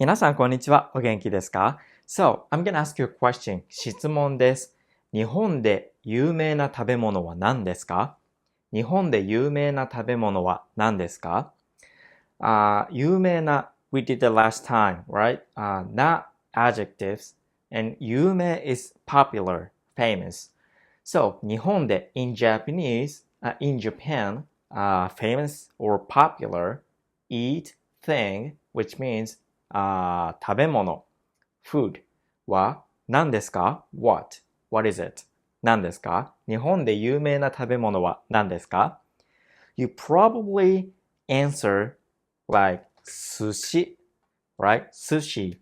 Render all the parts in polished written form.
皆さん、こんにちは。お元気ですか？ So, I'm gonna ask you a question. 質問です。日本で有名な食べ物は何ですか？日本で有名な食べ物は何ですか？有名な we did the last time, right? Not adjectives. And 有名 is popular, famous. So, 日本で in Japanese, in Japan, famous or popular, eat thing, which means 食べ物 food は何ですか？ What is it? 何ですか？日本で有名な食べ物は何ですか？ You probably answer like sushi, right? Sushi.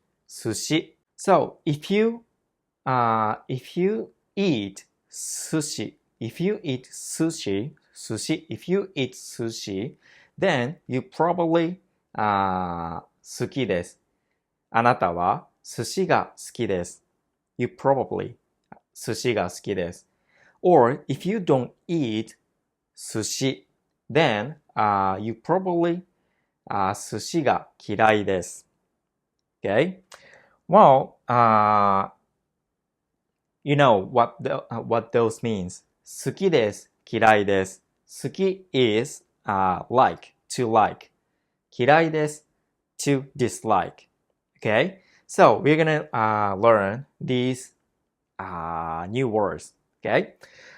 So if you eat sushi, if you eat sushi, then you probably 好きです。あなたは寿司が好きです。You probably 寿司が好きです。Or if you don't eat sushi, then you probably 寿司が嫌いです。Okay? Well, you know what those means. 好きです、嫌いです。好き is like, to like. 嫌いです、to dislike. Okay? So we're gonna learn these new words. Okay?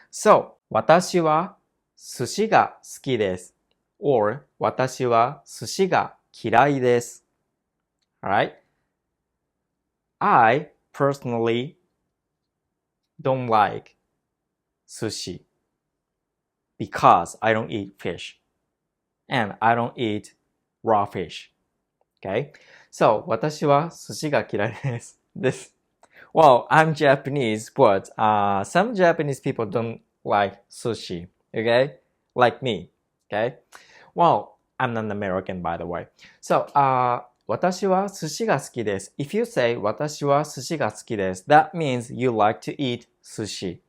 So 私は寿司が好きです。or 私は寿司が嫌いです。Alright? I personally don't like sushi because I don't eat fish and I don't eat raw fish. Okay? So 私は寿司が嫌いです。Well, I'm Japanese, but some Japanese people don't like sushi. Okay? Like me. Okay? Well, I'm not American, by the way. So, 私は寿司が好きです。If you say 私は寿司が好きです, that means you like to eat sushi.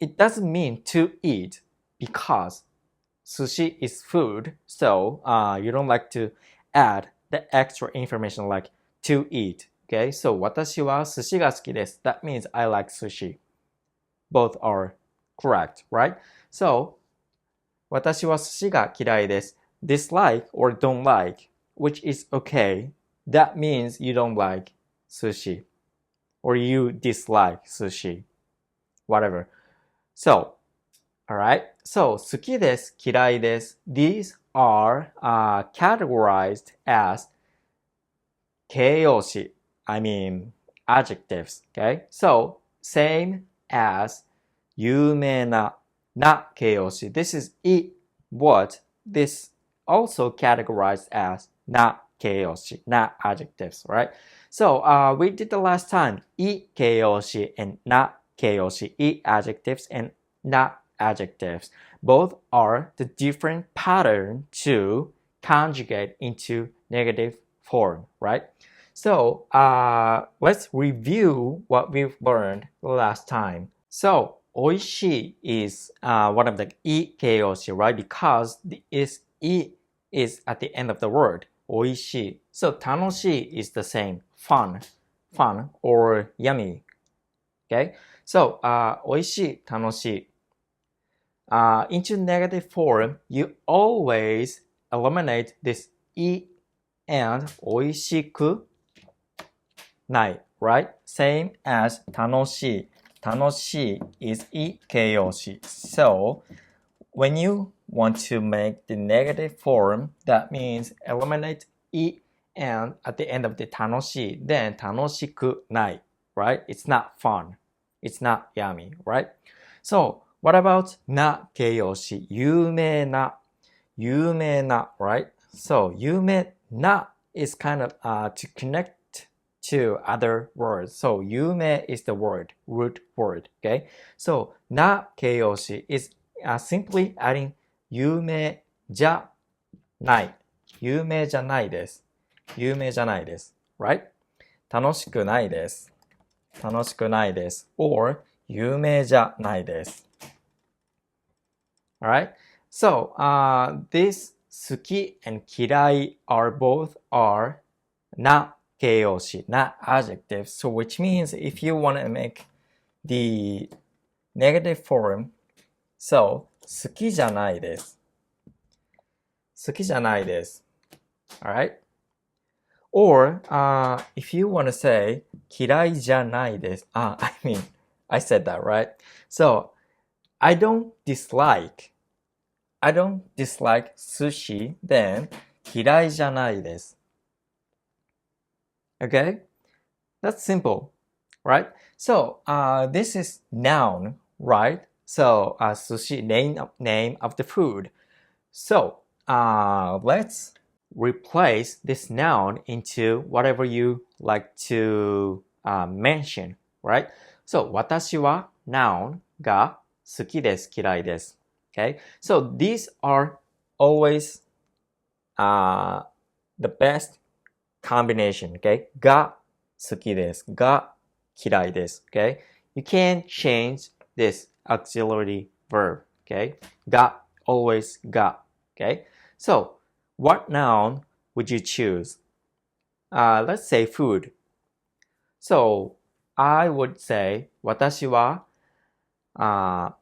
It doesn't mean to eat because sushi is food, so you don't like to add the extra information like to eat. Okay, so 私は寿司が好きです. That means I like sushi. Both are correct, right? So 私は寿司が嫌いです. Dislike or don't like, which is okay. That means you don't like sushi or you dislike sushi. Whatever. So, alright. So, 好きです、嫌いです. These are categorized as 形容詞. I mean, adjectives. Okay? So, same as 有名な not 形容詞. This is what this also categorized as not 形容詞, not adjectives, right? So, we did the last time 形容詞 and not 形容詞, adjectives and not adjectives. Both are the different pattern to conjugate into negative form, right? So, let's review what we've learned last time. So, おいしい is one of the 形容詞, right? Because the is at the end of the word. おいしい. So, 楽しい is the same. Fun or yummy. Okay? So, おいしい、楽しい. Into negative form, you always eliminate this and おいしくない, right? Same as 楽しい. 楽しい is 形容詞. So, when you want to make the negative form, that means eliminate and at the end of the 楽しい, then 楽しくない, right? It's not fun. It's not yummy, right? So, what about な形容詞? 有名な, right? So, 有名な is kind of to connect to other words. So, 有名 is the word, root word, okay? So, な形容詞 is simply adding 有名じゃない。有名じゃないです。有名じゃないです。Right? 楽しくないです。楽しくないです。or 有名じゃないです。Alright? So, this 好き and 嫌い are both are not 形容詞, not adjective. So which means if you want to make the negative form, so 好きじゃないです。好きじゃないです。Alright? Or if you want to say 嫌いじゃないです。I mean, I said that, right? So I don't dislike sushi, then 嫌いじゃないです。Okay? That's simple, right? So this is noun, right? So sushi, name of the food. So let's replace this noun into whatever you like to mention, right? So 私は noun が好きです、嫌いです。Okay? So these are always the best combination, okay? が好きです、が嫌いです。Okay? You can't change this auxiliary verb, okay? が always が. Okay? So what noun would you choose? Let's say food. So I would say 私はア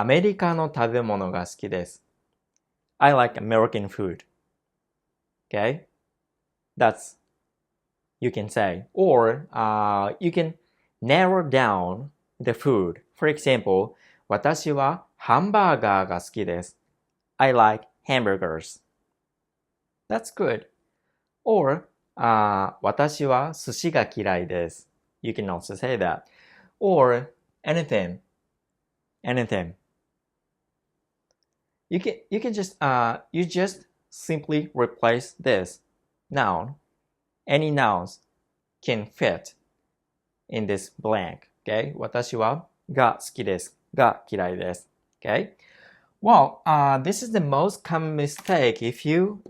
メリカの食べ物が好きです。I like American food. Okay? That's you can say. Or you can narrow down the food. For example, 私はハンバーガーが好きです。I like hamburgers. That's good. Or 私は寿司が嫌いです。You can also say that. Or anything. You can just you just simply replace this noun. Any nouns can fit in this blank. Okay? 私はが好きですが嫌いです。Okay? Well, this is the most common mistake if you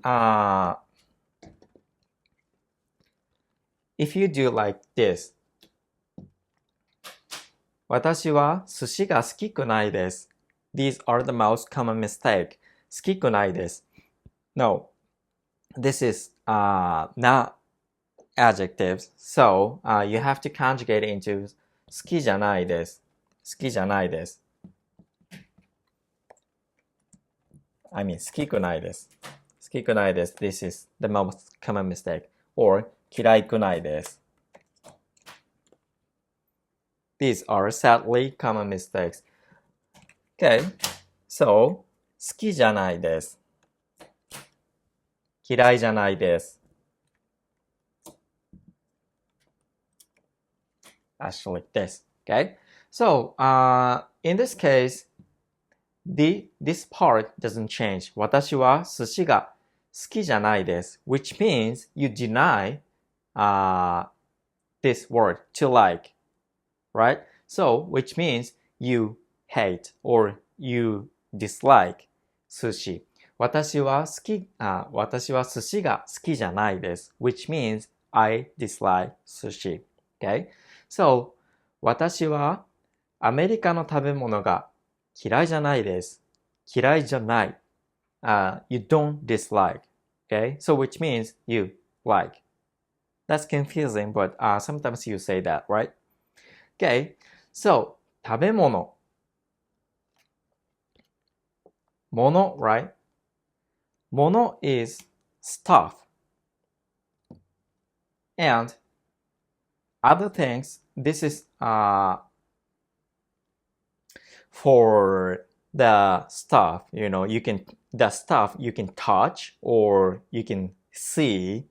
do like this. 私は寿司が好きくないです。These are the most common mistake. 好きくないです。No, this is not adjectives. So you have to conjugate it into 好きじゃないです。好きじゃないです。I mean 好きくないです。好きくないです。This is the most common mistake. Or 嫌いくないです。These are sadly common mistakes. Okay, so 好きじゃないです。嫌いじゃないです。Actually, this. Okay, so in this case, this part doesn't change. 私は寿司が好きじゃないです。Which means you deny this word to like, right? So, which means you hate or you dislike sushi. 私は寿司が好きじゃないです。Which means I dislike sushi. Okay? So, 私はアメリカの食べ物が嫌いじゃないです。嫌いじゃない。You don't dislike. Okay? So, which means you like. That's confusing, but sometimes you say that, right? Okay? So, 食べ物。物, right? 物 is stuff. And other things, this is for the stuff, the stuff you can touch or you can see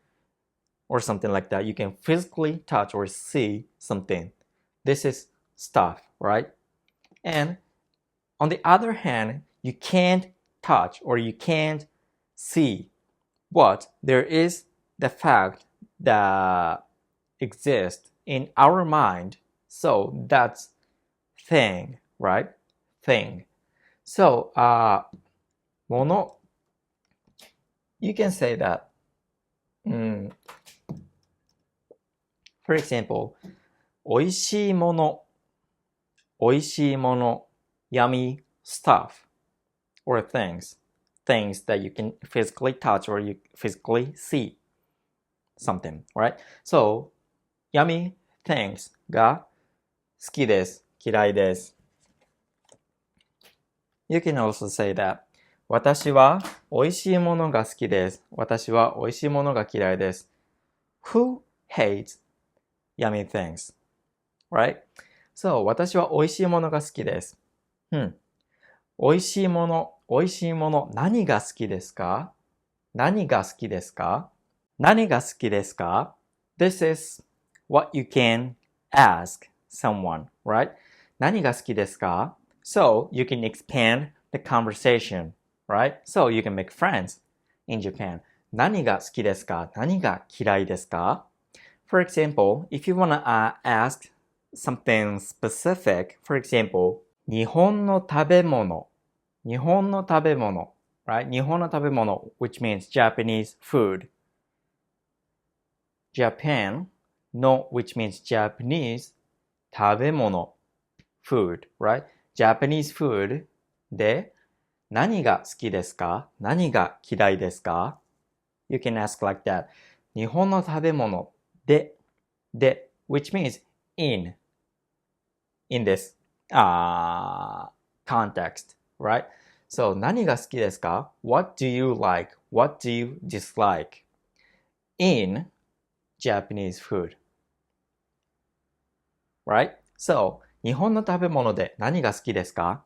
or something like that. You can physically touch or see something. This is stuff, right? And on the other hand, you can't touch or you can't see, but there is the fact that exists in our mind. So that's thing, right? Thing. So, 物, you can say that. For example, おいしいもの, おいしいもの, yummy stuff, or things that you can physically touch or you physically see. something, right? So, yummy things が好きです、嫌いです。You can also say that. 私は美味しいものが好きです。私は美味しいものが嫌いです。Who hates yummy things? Right? So, 私は美味しいものが好きです。美味しいもの、何が好きですか？何が好きですか？何が好きですか？ This is what you can ask someone, right? 何が好きですか？ So, you can expand the conversation, right? So, you can make friends in Japan. 何が好きですか？何が嫌いですか？ For example, if you want to ask something specific, for example, 日本の食べ物 right? 日本の食べ物 which means Japanese food. Japan no which means Japanese 食べ物 food, right? Japanese food で何が好きですか？何が嫌いですか？ You can ask like that. 日本の食べ物で which means in this context, right? So 何が好きですか？ What do you like? What do you dislike? In Japanese food. Right? So, 日本の食べ物で何が好きですか？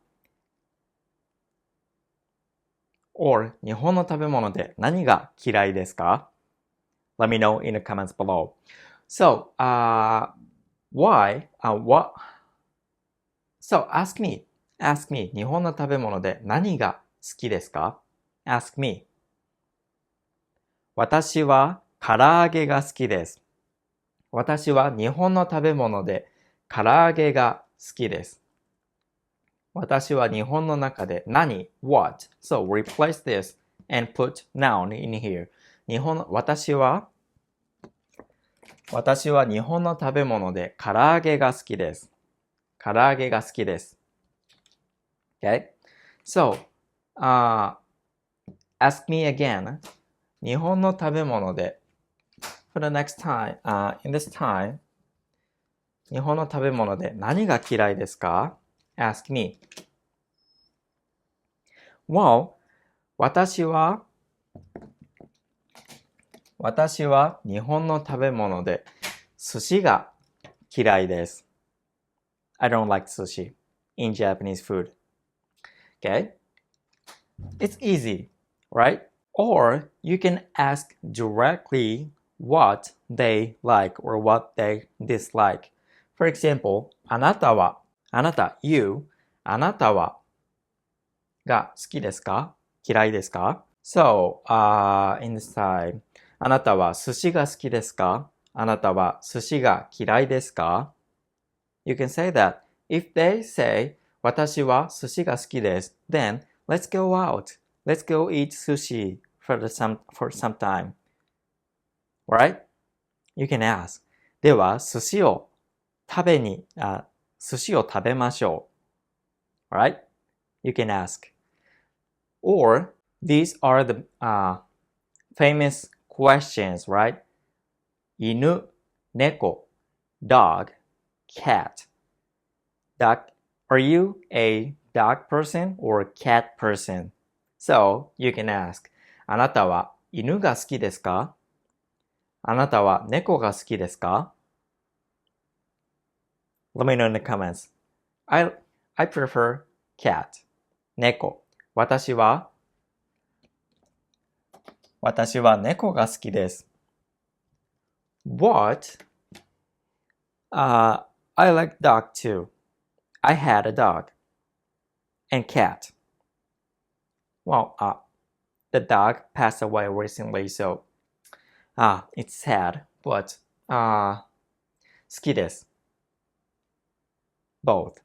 Or 日本の食べ物で何が嫌いですか？ Let me know in the comments below. So, why? What? So, ask me. Ask me. 日本の食べ物で何が好きですか？ Ask me. 私は唐揚げが好きです。私は日本の食べ物で唐揚げが好きです。私は日本の中で何 what? So replace this and put noun in here. 私は日本の食べ物で唐揚げが好きです。唐揚げが好きです。Okay? So, ask me again. 日本の食べ物で for the next time, in this time, 日本の食べ物で何が嫌いですか？ Ask me. Well, 私は日本の食べ物で寿司が嫌いです。I don't like sushi in Japanese food. Okay? It's easy, right? Or you can ask directly what they like or what they dislike. For example, あなた、you, あなたはが好きですか？嫌いですか？ So, in this time, あなたは寿司が好きですか？あなたは寿司が嫌いですか？ You can say that. If they say, 私は寿司が好きです, then let's go out. Let's go eat sushi for some time. Right? You can ask. では、寿司を食べましょう。Right? You can ask. Or, these are the famous questions, right? 犬、猫, dog, cat. Are you a dog person or cat person? So, you can ask. あなたは犬が好きですか？あなたは猫が好きですか？ Let me know in the comments. I prefer cat. 猫。私は猫が好きです。What? I like dog too. I had a dog. And cat. Well, the dog passed away recently, so it's sad, but 好きです。Both.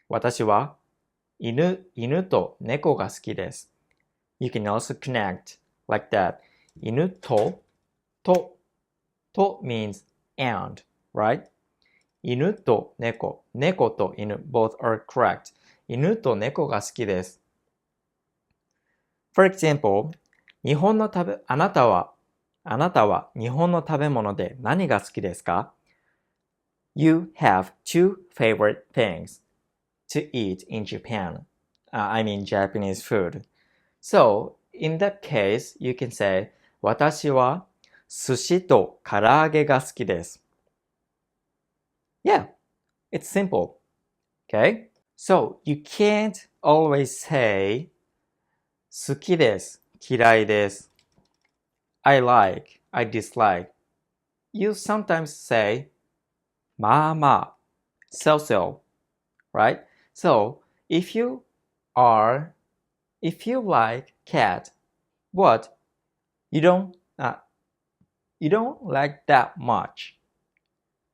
私は犬と猫が好きです。You can also connect like that. 犬と means and, right? 犬と猫と犬 both are correct. 犬と猫が好きです。For example, あなたはあなたは日本の食べ物で何が好きですか? You have two favorite things to eat in Japan. I mean Japanese food. So, in that case, you can say, 私は寿司と唐揚げが好きです。Yeah, it's simple. Okay? So, you can't always say 好きです、嫌いです。I like, I dislike. You sometimes say まあまあ、so-so, right? So, if you like cat, but you don't like that much,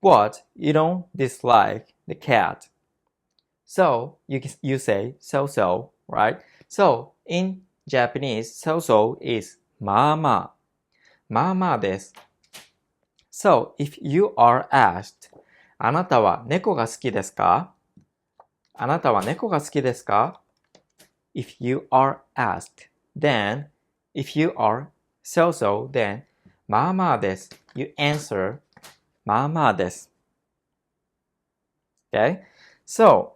but you don't dislike the cat. So you say so-so, right? So in Japanese, so-so is まあまあ。まあまあです。So if you are asked, あなたは猫が好きですか? あなたは猫が好きですか? If you are asked, then if you are so-so, then まあまあです。You answer まあまあです。Okay? So,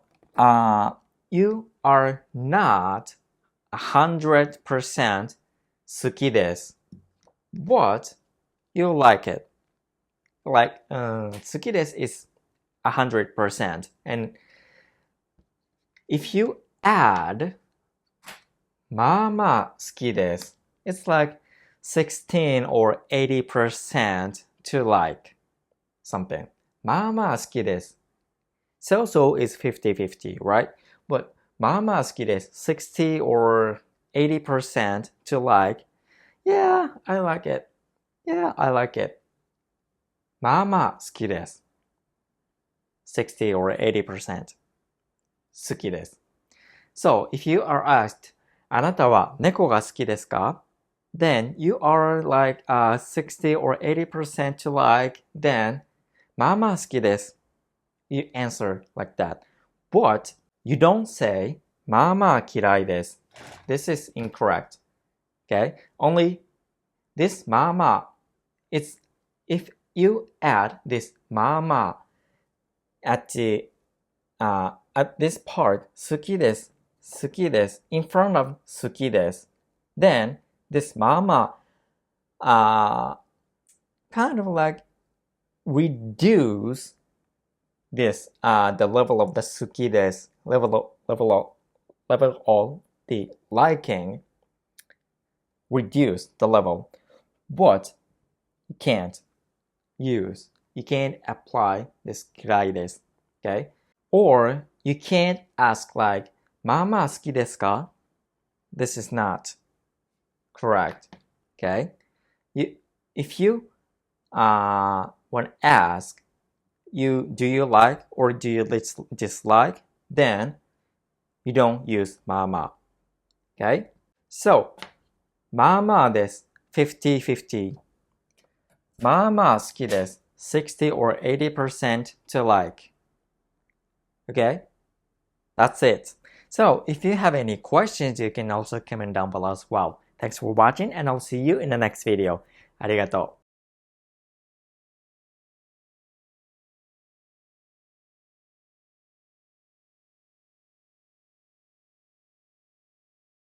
you are not 100% 好きです。But you like it. Like, 好きです is 100%. And if you add まあまあ好きです、it's like 16 or 80% to like something. まあまあ好きです。So-so is 50-50, right? But まあまあ好きです。60 or 80% to like, yeah, I like it. Yeah, I like it. まあまあ好きです。60 or 80% 好きです。So, if you are asked, あなたは猫が好きですか? Then you are like 60 or 80% to like, then まあまあ好きです。You answer like that. But you don't say まあまあ嫌いです。This is incorrect. Okay? Only this まあまあ it's if you add this まあまあ at this part 好きです。好きです in front of 好きです then this まあまあkind of like reduce this the level of the 好きです level of the liking reduce the level but you can't apply this 嫌いです okay or you can't ask like まあまあ好きですか? This is not correct. Okay? If you want to ask, do you like or do you dislike? Then you don't use まあまあ. Okay? So, まあまあです。50-50. まあまあ好きです。60 or 80% to like. Okay? That's it. So, if you have any questions, you can also comment down below as well. Thanks for watching and I'll see you in the next video. ありがとう。